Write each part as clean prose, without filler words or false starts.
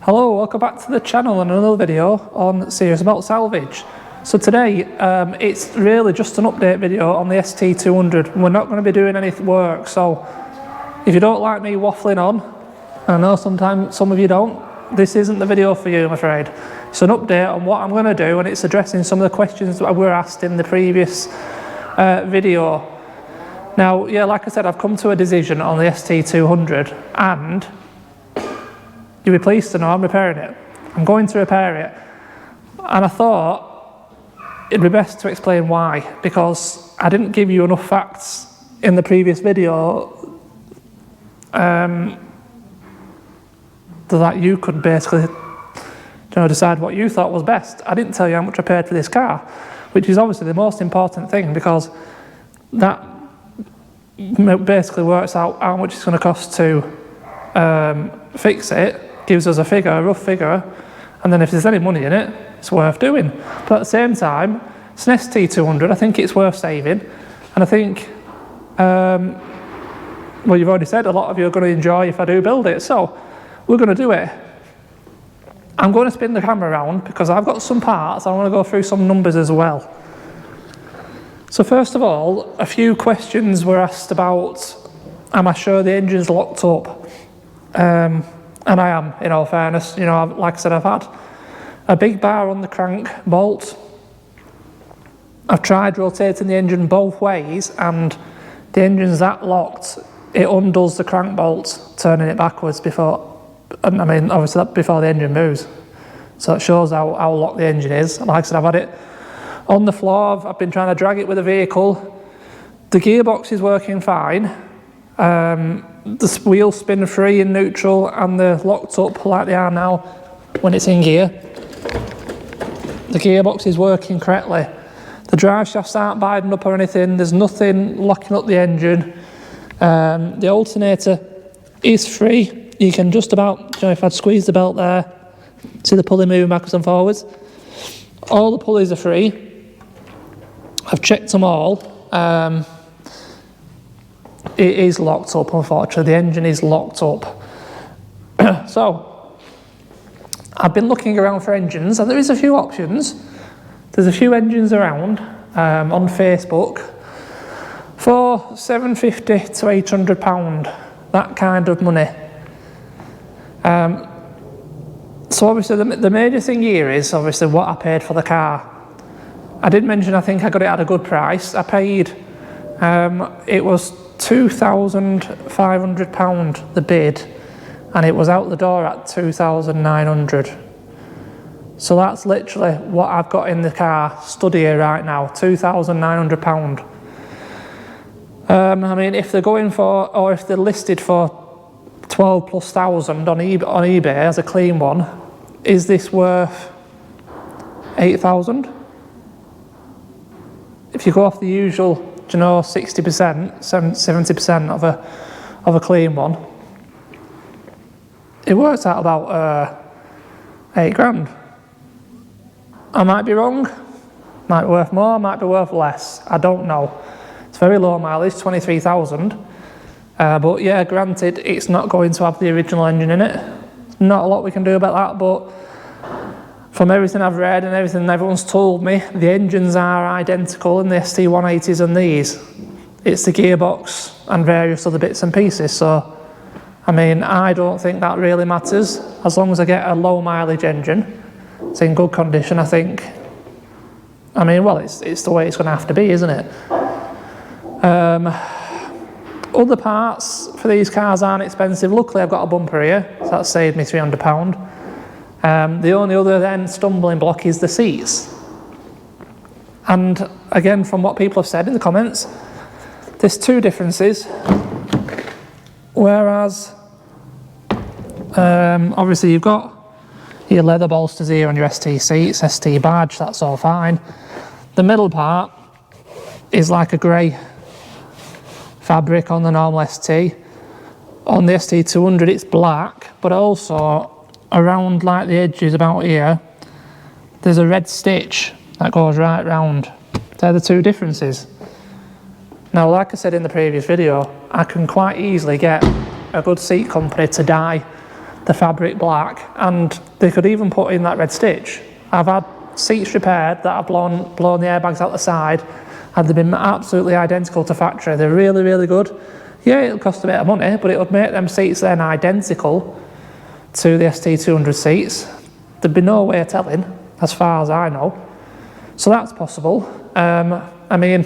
Hello, welcome back to the channel and another video on series about salvage. So today it's really just an update video on the ST200. We're not going to be doing any work, so if you don't like me waffling on, I know sometimes some of you don't, this isn't the video for you, I'm afraid. It's an update on what I'm going to do, and it's addressing some of the questions that were asked in the previous video. Now, yeah, like I said, I've come to a decision on the ST200, and you'll be pleased to know I'm repairing it. I'm going to repair it, and I thought it'd be best to explain why, because I didn't give you enough facts in the previous video that you could basically decide what you thought was best. I didn't tell you how much I paid for this car, which is obviously the most important thing, because that basically works out how much it's going to cost to fix it, gives us a figure, a rough figure, and then if there's any money in it, it's worth doing. But at the same time, it's an ST200, I think it's worth saving, and I think, well, you've already said a lot of you are going to enjoy if I do build it, so we're going to do it. I'm going to spin the camera around because I've got some parts, I want to go through some numbers as well. So first of all, a few questions were asked about, am I sure the engine's locked up? And I am, in all fairness. You know, like I said, I've had a big bar on the crank bolt. I've tried rotating the engine both ways, and the engine's that locked, it undoes the crank bolt, turning it backwards before, I mean, obviously before the engine moves. So it shows how locked the engine is. Like I said, I've had it on the floor, I've been trying to drag it with a vehicle. The gearbox is working fine. The wheels spin free in neutral, and they're locked up like they are now when it's in gear. The gearbox is working correctly. The drive shafts aren't biding up or anything. There's nothing locking up the engine. The alternator is free. You can just about, if I'd squeeze the belt there, see the pulley moving backwards and forwards. All the pulleys are free. I've checked them all. It is locked up, unfortunately. The engine is locked up. So, I've been looking around for engines, and there is a few options. There's a few engines around on Facebook for £750 to £800, that kind of money. So obviously the major thing here is obviously what I paid for the car. I did mention I think I got it at a good price. I paid, it was £2,500 the bid, and it was out the door at £2,900. So that's literally what I've got in the car stood here right now, £2,900. I mean, if they're going for, or if they're listed for 12 plus thousand on eBay as a clean one, is this worth 8,000? If you go off the usual, 60%, 70% of a clean one, it works out about 8 grand. I might be wrong, might be worth more, might be worth less, I don't know. It's very low mileage, 23,000, but yeah, granted, it's not going to have the original engine in it. Not a lot we can do about that, but from everything I've read and everything everyone's told me, the engines are identical in the ST180s and these. It's the gearbox and various other bits and pieces, so I mean, I don't think that really matters. As long as I get a low mileage engine, it's in good condition, I think. I mean, well, it's the way it's going to have to be, isn't it? Other parts for these cars aren't expensive. Luckily, I've got a bumper here, so that saved me £300. The only other then stumbling block is the seats. And again, from what people have said in the comments, there's two differences. Whereas, obviously you've got your leather bolsters here on your ST seats, ST badge, that's all fine. The middle part is like a grey fabric on the normal ST. On the ST200 it's black, but also around like the edges about here, there's a red stitch that goes right round. They're the two differences. Now, like I said in the previous video, I can quite easily get a good seat company to dye the fabric black, and they could even put in that red stitch. I've had seats repaired that have blown the airbags out the side, and they've been absolutely identical to factory. They're really, really good. Yeah, it'll cost a bit of money, but it would make them seats then identical to the ST200 seats. There'd be no way of telling, as far as I know. So that's possible. I mean,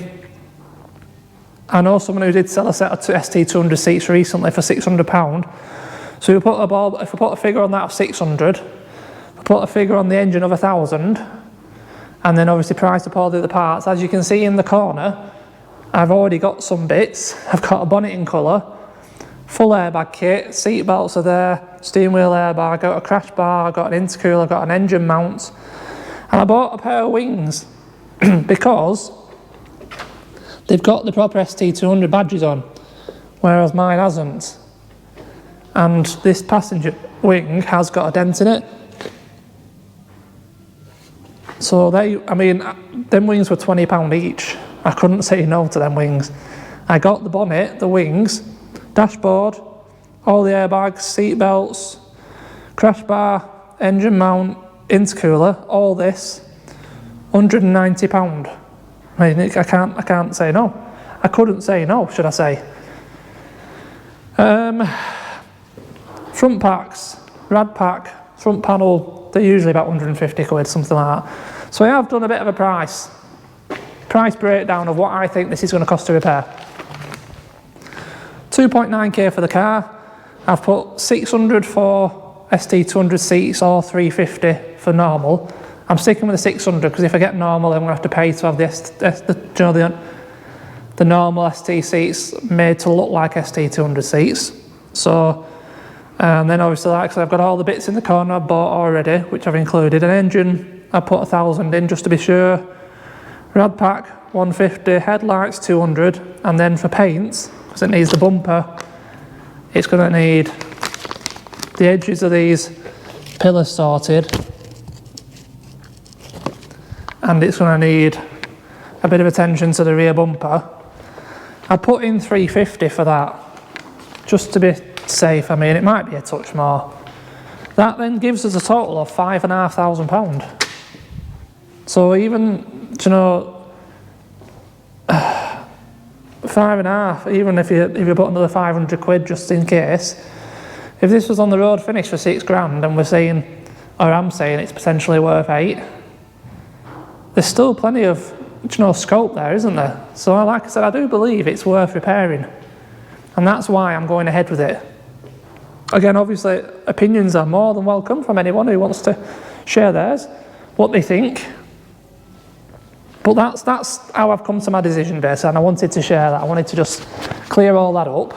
I know someone who did sell a set of ST200 seats recently for £600. So if we put a figure on that of 600, we put a figure on the engine of 1,000, and then obviously price up all the other parts. As you can see in the corner, I've already got some bits. I've got a bonnet in colour, full airbag kit, seat belts are there, steering wheel airbag, got a crash bar, got an intercooler, got an engine mount, and I bought a pair of wings because they've got the proper ST200 badges on, whereas mine hasn't. And this passenger wing has got a dent in it. So them wings were £20 each. I couldn't say no to them wings. I got the bonnet, the wings, dashboard, all the airbags, seat belts, crash bar, engine mount, intercooler, all this, £190. I mean, I can't say no. I couldn't say no, should I say. Front packs, rad pack, front panel, they're usually about 150 quid, something like that. So I have done a bit of a price breakdown of what I think this is going to cost to repair. 2.9k for the car. I've put 600 for ST200 seats or 350 for normal. I'm sticking with the 600 because if I get normal, I'm going to have to pay to have the normal ST seats made to look like ST200 seats. So, and then obviously, like I said, I've got all the bits in the corner I've bought already, which I've included. An engine, I put 1,000 in just to be sure. Rad pack, 150. Headlights, 200. And then for paints, because it needs the bumper, it's going to need the edges of these pillars sorted. And it's going to need a bit of attention to the rear bumper. I put in 350 for that, just to be safe. I mean, it might be a touch more. That then gives us a total of £5,500. So even, you know, 5.5, even if you put another 500 quid just in case, if this was on the road finished for £6,000 and we're saying, or I'm saying it's potentially worth 8, there's still plenty of, you know, scope there, isn't there? So like I said, I do believe it's worth repairing, and that's why I'm going ahead with it. Again, obviously, opinions are more than welcome from anyone who wants to share theirs, what they think. But that's how I've come to my decision basically, and I wanted to share that. I wanted to just clear all that up,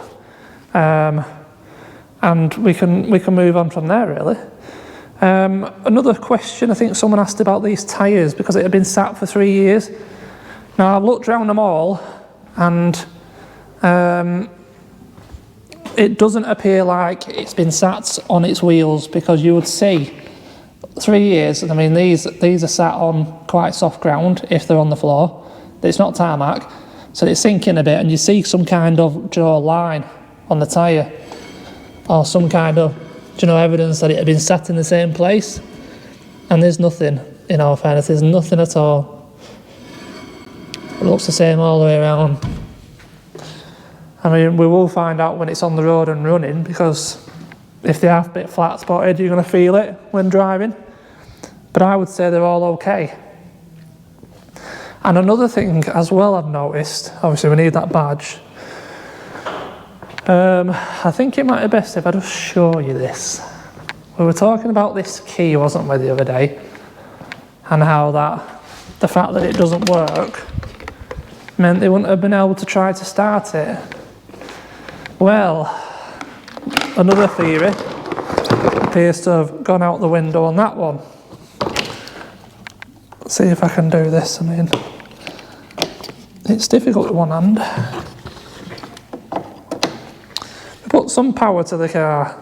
and we can move on from there, really. Another question, I think someone asked about these tyres because it had been sat for 3 years. Now, I've looked around them all, and it doesn't appear like it's been sat on its wheels, because you would see 3 years. I mean, these are sat on quite soft ground if they're on the floor. It's not tarmac, so it's sinking a bit, and you see some kind of, you know, line on the tyre, or some kind of, you know, evidence that it had been sat in the same place. And there's nothing, in all fairness, there's nothing at all. It looks the same all the way around. I mean, we will find out when it's on the road and running, because if they are a bit flat spotted, you're going to feel it when driving. But I would say they're all okay. And another thing as well I've noticed, obviously we need that badge. I think it might be best if I just show you this. We were talking about this key, wasn't we, the other day? And how the fact that it doesn't work meant they wouldn't have been able to try to start it. Well, another theory appears to have gone out the window on that one. Let's see if I can do this. I mean, it's difficult with one hand. Put some power to the car.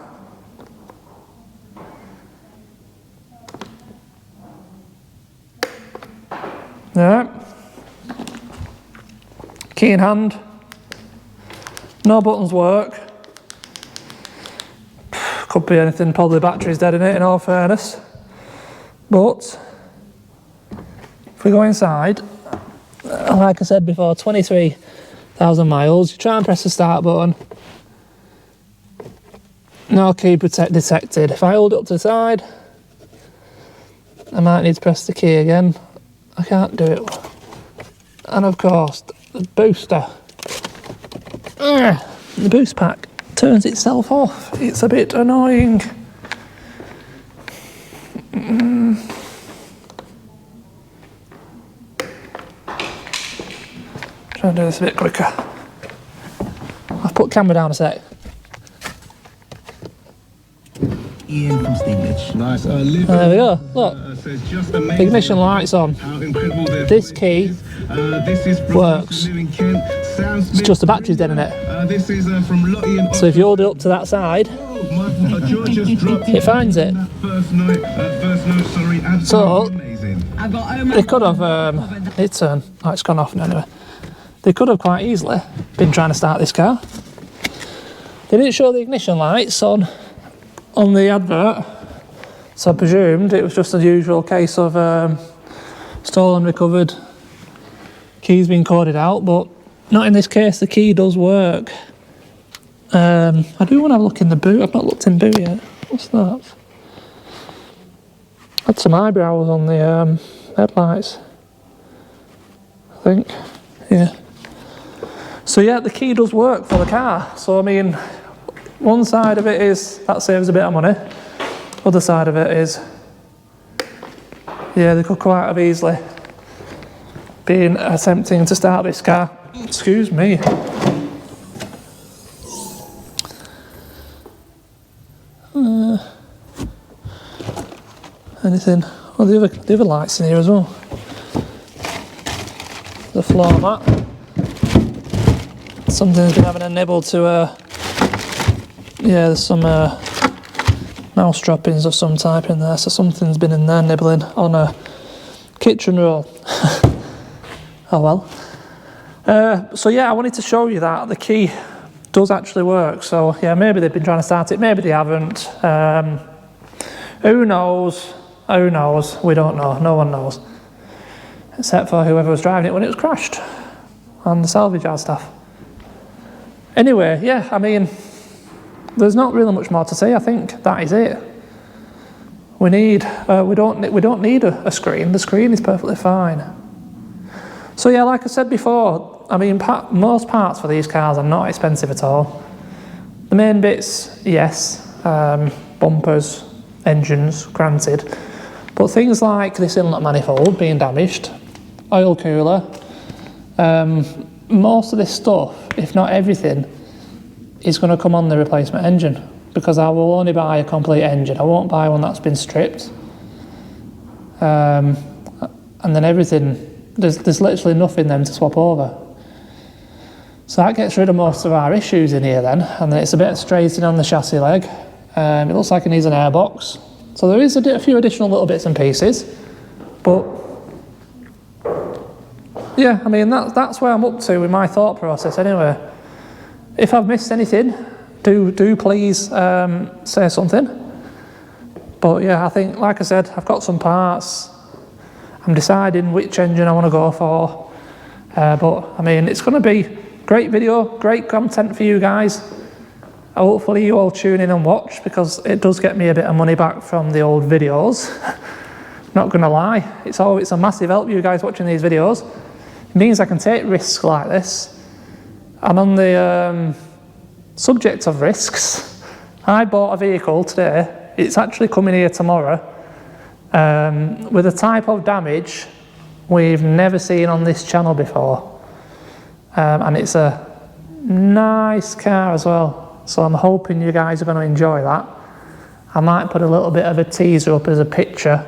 Yeah. Key in hand. No buttons work. Could be anything, probably battery's dead in it, in all fairness. But if we go inside, like I said before, 23,000 miles. You try and press the start button. No key detected. If I hold it up to the side, I might need to press the key again. I can't do it. And of course, the booster. The boost pack turns itself off. It's a bit annoying. Try and do this a bit quicker. I've put camera down a sec. Ian from Stevenage. Nice. There we go. Look, ignition lights on. This key works. It's just the battery's dead in it. So if you hold it up to that side, it finds it. So they could have. It's gone off now anyway. They could have quite easily been trying to start this car. They didn't show the ignition lights on the advert, so I presumed it was just a usual case of stolen, recovered, keys being coded out, but not in this case. The key does work. I do want to have a look in the boot. I've not looked in boot yet. What's that? Had some eyebrows on the headlights, I think. Yeah. So yeah, the key does work for the car. So I mean, one side of it is that saves a bit of money. Other side of it is, yeah, they could quite have easily been attempting to start this car. Excuse me. Anything? Oh, the other lights in here as well. The floor mat. Something's been having a nibble to yeah, there's some mouse droppings of some type in there, so something's been in there nibbling on a kitchen roll. Oh well. So yeah, I wanted to show you that the key does actually work. So yeah, maybe they've been trying to start it, maybe they haven't. Who knows? Who knows? We don't know. No one knows. Except for whoever was driving it when it was crashed. And the salvage yard staff. Anyway, yeah, I mean, there's not really much more to say. I think that is it. We don't need a screen. The screen is perfectly fine. So yeah, like I said before, I mean, most parts for these cars are not expensive at all. The main bits, yes, bumpers, engines, granted, but things like this inlet manifold being damaged, oil cooler, most of this stuff, if not everything, is going to come on the replacement engine, because I will only buy a complete engine. I won't buy one that's been stripped. And then everything, there's literally nothing then to swap over. So that gets rid of most of our issues in here then, and then it's a bit of straighting on the chassis leg. It looks like it needs an airbox. So there is a few additional little bits and pieces, but yeah, I mean, that's where I'm up to with my thought process anyway. If I've missed anything, do please say something. But yeah, I think, like I said, I've got some parts. I'm deciding which engine I want to go for. But I mean, it's going to be great video, great content for you guys. Hopefully you all tune in and watch, because it does get me a bit of money back from the old videos. Not going to lie, it's a massive help, you guys watching these videos. It means I can take risks like this. And on the subject of risks, I bought a vehicle today. It's actually coming here tomorrow with a type of damage we've never seen on this channel before. And it's a nice car as well. So I'm hoping you guys are going to enjoy that. I might put a little bit of a teaser up as a picture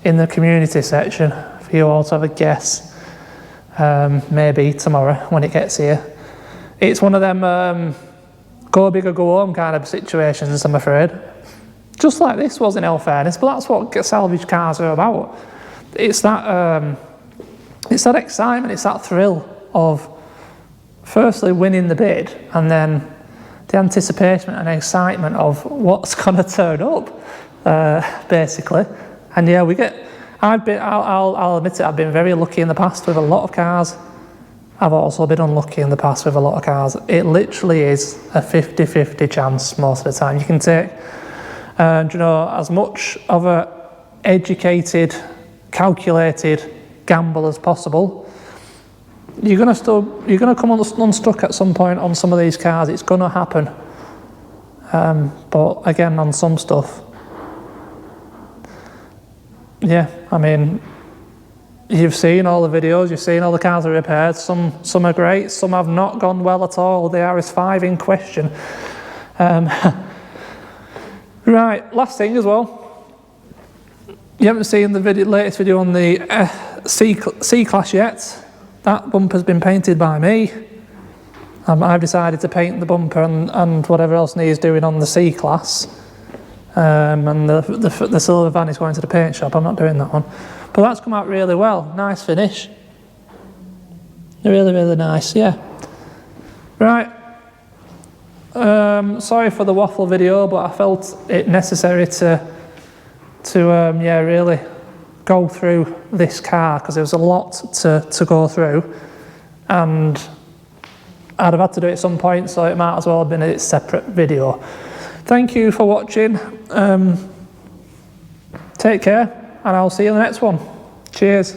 in the community section for you all to have a guess. Maybe tomorrow when it gets here. It's one of them go big or go home kind of situations, I'm afraid. Just like this was, in all fairness, but that's what salvage cars are about. It's that excitement, it's that thrill of firstly winning the bid and then the anticipation and excitement of what's going to turn up, basically. And yeah, I'll admit it, I've been very lucky in the past with a lot of cars. I've also been unlucky in the past with a lot of cars. It literally is a 50-50 chance most of the time. You can take, as much of a educated, calculated gamble as possible. You're gonna come unstuck at some point on some of these cars. It's gonna happen. But again, on some stuff, yeah, I mean, you've seen all the videos, you've seen all the cars are repaired. Some are great, some have not gone well at all. The RS5 in question. Right, last thing as well. You haven't seen the latest video on the C-Class yet. That bumper's been painted by me. I've decided to paint the bumper and whatever else needs doing on the C-Class. And the silver van is going to the paint shop. I'm not doing that one. But that's come out really well. Nice finish. Really, really nice, yeah. Right. Sorry for the waffle video, but I felt it necessary to really go through this car because there was a lot to go through, and I'd have had to do it at some point, so it might as well have been a separate video. Thank you for watching. Take care, and I'll see you in the next one. Cheers.